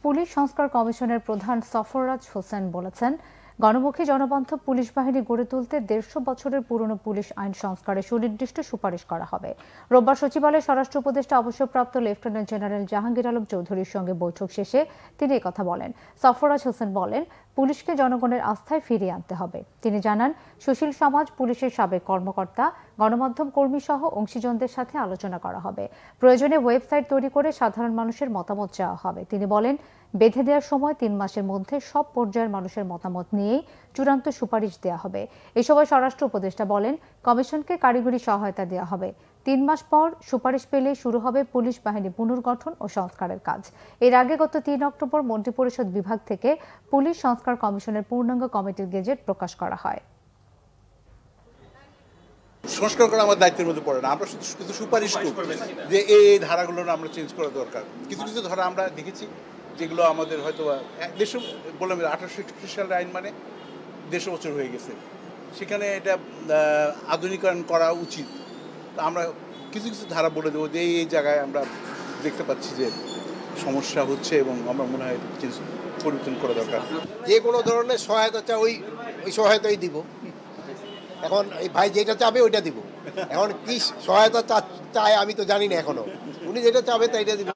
Police সংস্কার কমিশনের প্রধান সফররাজ হোসেন বলেছেন, গণমুখী জনবান্ধব পুলিশ বাহিনী গড়ে তুলতে ১৫০ বছরের পুরনো পুলিশ আইন সংস্কারে সুনির্দিষ্ট সুপারিশ করা হবে। রোববার সচিবালয়ে স্বরাষ্ট্র উপদেষ্টা অবসরপ্রাপ্ত লেফটেন্যান্ট জেনারেল জাহাঙ্গীর আলম চৌধুরীর সঙ্গে বৈঠক শেষে তিনি একথা বলেন। সফররাজ হোসেন বলেন, পুলিশকে জনগণের আস্থায় ফিরিয়ে আনতে হবে। তিনি জানান, সুশীল সমাজ, পুলিশের সাবেক কর্মকর্তা, গণমাধ্যম কর্মী সহ অংশীজনদের সাথে আলোচনা করা হবে। প্রয়োজনে ওয়েবসাইট তৈরি করে সাধারণ মানুষের মতামত চাওয়া হবে। তিনি বলেন, বেঁধে দেওয়ার সময় ৩ মাসের মধ্যে সব পর্যায়ের মানুষের মতামত নিয়েই চূড়ান্ত সুপারিশ দেওয়া হবে। এ সময় স্বরাষ্ট্র উপদেষ্টা বলেন, কমিশনকে কারিগরি সহায়তা দেওয়া হবে। ৩ মাস পর সুপারিশ পেলে শুরু হবে পুলিশ বাহিনী পুনর্গঠন ও সংস্কারের কাজ। এর আগে গত ৩ অক্টোবর মন্ত্রিপরিষদ বিভাগ থেকে পুলিশ সংস্কার কমিশনের পূর্ণাঙ্গ কমিটির গেজেট প্রকাশ করা হয়। সংস্কার করা আমার দায়িত্বের মধ্যে পড়ে না। আমরা শুধু কিছু সুপারিশ করি যে এই ধারাগুলো আমরা চেঞ্জ করা দরকার। কিছু কিছু ধারা আমরা দেখেছি যেগুলো আমাদের হয়তো দেড়শো বললাম 1861 সালের আইন মানে 150 বছর হয়ে গেছে, সেখানে এটা আধুনিকরণ করা উচিত। আমরা কিছু কিছু ধারা বলে দেবো যে এই জায়গায় আমরা দেখতে পাচ্ছি যে সমস্যা হচ্ছে এবং আমার মনে হয় চেঞ্জ পরিবর্তন করা দরকার। যে কোনো ধরনের সহায়তা চাই ওই সহায়তাই দিব। এখন এই ভাই যেটা চাবে ওইটা দিব। এখন কি সহায়তা চায় আমি তো জানি না এখনো। উনি যেটা চাবে তাইটা দিব।